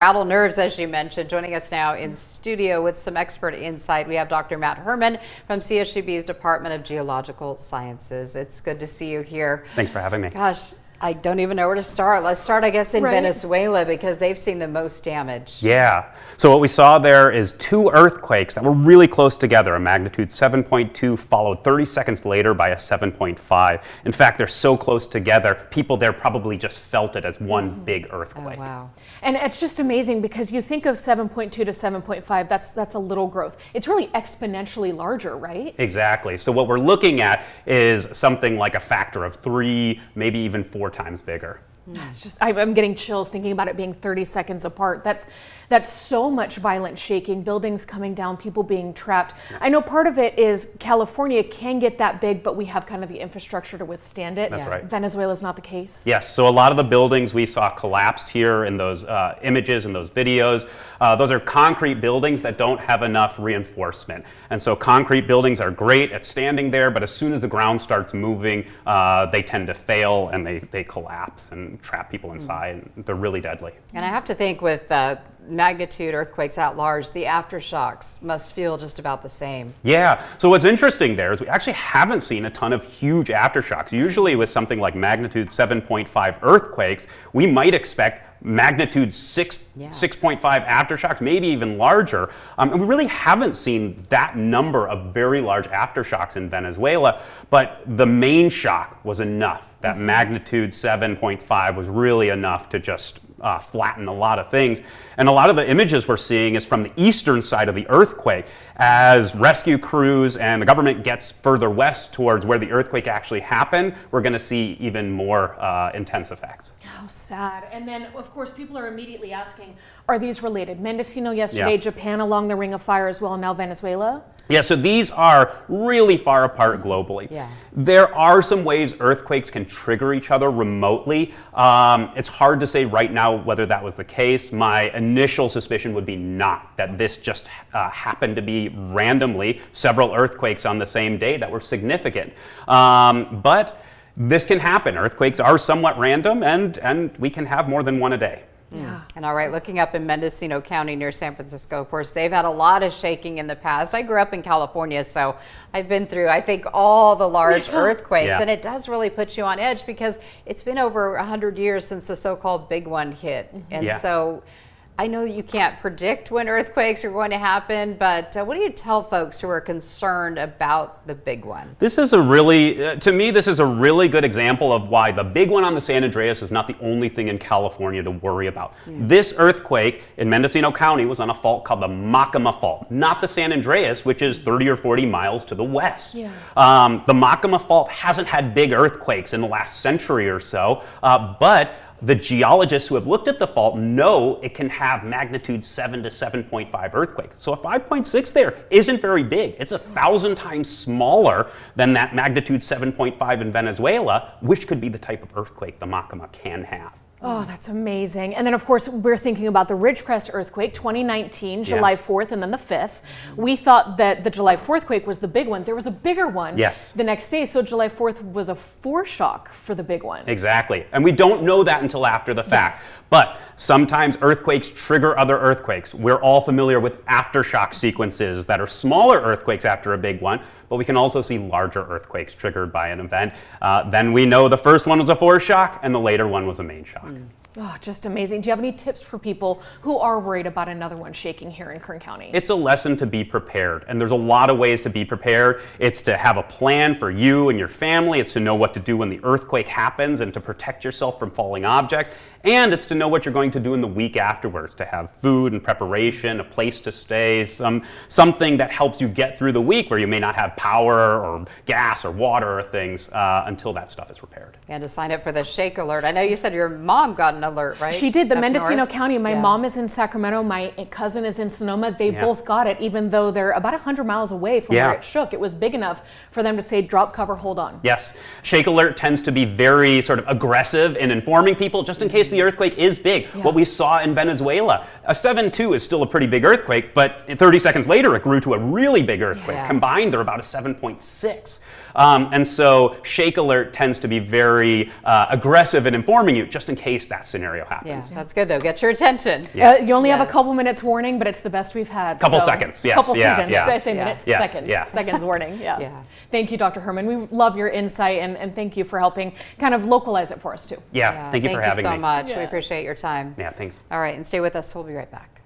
Rattle nerves, as you mentioned. Joining us now in studio with some expert insight, we have Dr. Matt Herman from CSUB's Department of Geological Sciences. It's good to see you here. Thanks for having me. Gosh, I don't even know where to start. Let's start, I guess, in Venezuela, because they've seen the most damage. Yeah. So what we saw there is two earthquakes that were really close together. A magnitude 7.2 followed 30 seconds later by a 7.5. In fact, they're so close together, people there probably just felt it as one big earthquake. Oh, wow. And it's just amazing because you think of 7.2 to 7.5, that's a little growth. It's really exponentially larger, right? Exactly. So what we're looking at is something like a factor of 3, maybe even 4 times bigger. It's just, I'm getting chills thinking about it being 30 seconds apart. That's so much violent shaking, buildings coming down, people being trapped. I know part of it is California can get that big, but we have kind of the infrastructure to withstand it. That's right. Venezuela's not the case. Yes, so a lot of the buildings we saw collapsed here in those images and those videos, those are concrete buildings that don't have enough reinforcement. And so concrete buildings are great at standing there, but as soon as the ground starts moving, they tend to fail and they collapse and trap people inside. They're really deadly. And I have to think with magnitude earthquakes at large, the aftershocks must feel just about the same. Yeah, so what's interesting there is we actually haven't seen a ton of huge aftershocks. Usually with something like magnitude 7.5 earthquakes, we might expect magnitude 6.5 aftershocks, maybe even larger. And we really haven't seen that number of very large aftershocks in Venezuela, but the main shock was enough. That magnitude 7.5 was really enough to just flatten a lot of things. And a lot of the images we're seeing is from the eastern side of the earthquake. As rescue crews and the government gets further west towards where the earthquake actually happened, we're going to see even more intense effects. How sad. And then, of course, people are immediately asking, are these related? Mendocino yesterday, Japan along the Ring of Fire as well, now Venezuela? Yeah, so these are really far apart globally. Yeah. There are some ways earthquakes can trigger each other remotely. It's hard to say right now whether that was the case. My initial suspicion would be not, that this just happened to be randomly several earthquakes on the same day that were significant. But this can happen. Earthquakes are somewhat random, and we can have more than one a day. Yeah. And all right, looking up in Mendocino County near San Francisco, of course, they've had a lot of shaking in the past. I grew up in California, so I've been through, I think, all the large earthquakes. And it does really put you on edge because it's been over 100 years since the so-called big one hit. And so I know you can't predict when earthquakes are going to happen, but what do you tell folks who are concerned about the big one? This is a really, to me, this is a really good example of why the big one on the San Andreas is not the only thing in California to worry about. This earthquake in Mendocino County was on a fault called the Makama Fault, not the San Andreas, which is 30 or 40 miles to the west. The Makama Fault hasn't had big earthquakes in the last century or so, but the geologists who have looked at the fault know it can have magnitude 7 to 7.5 earthquakes. So a 5.6 there isn't very big. It's 1,000 times smaller than that magnitude 7.5 in Venezuela, which could be the type of earthquake the Makama can have. Oh, that's amazing. And then, of course, we're thinking about the Ridgecrest earthquake, 2019, July 4th, and then the 5th. We thought that the July 4th quake was the big one. There was a bigger one the next day, so July 4th was a foreshock for the big one. Exactly. And we don't know that until after the fact. But sometimes earthquakes trigger other earthquakes. We're all familiar with aftershock sequences that are smaller earthquakes after a big one, but we can also see larger earthquakes triggered by an event. Then we know the first one was a foreshock and the later one was a main shock. Oh, just amazing. Do you have any tips for people who are worried about another one shaking here in Kern County? It's a lesson to be prepared, and there's a lot of ways to be prepared. It's to have a plan for you and your family. It's to know what to do when the earthquake happens and to protect yourself from falling objects. And it's to know what you're going to do in the week afterwards, to have food and preparation, a place to stay, something that helps you get through the week where you may not have power or gas or water or things until that stuff is repaired. And to sign up for the shake alert. I know you said your mom got an alert, right? She did. The Up Mendocino north? County. My mom is in Sacramento. My cousin is in Sonoma. They both got it, even though they're about 100 miles away from where it shook. It was big enough for them to say, drop cover, hold on. Yes. Shake alert tends to be very sort of aggressive in informing people just in case the earthquake is big. What we saw in Venezuela, a 7.2 is still a pretty big earthquake, but 30 seconds later it grew to a really big earthquake. Combined, they're about a 7.6. And so Shake Alert tends to be very aggressive in informing you just in case that scenario happens. Yeah, that's good though. Get your attention. You only have a couple minutes warning, but it's the best we've had. Couple seconds, yes. Couple seconds. Yeah. Did I say minutes? Yes. Seconds. Yeah. Seconds warning. Yeah. Yeah. Thank you, Dr. Herman. We love your insight and thank you for helping kind of localize it for us too. Yeah. Thank you for having me. Thank you so much. Yeah. We appreciate your time. Yeah, thanks. All right, and stay with us. We'll be right back.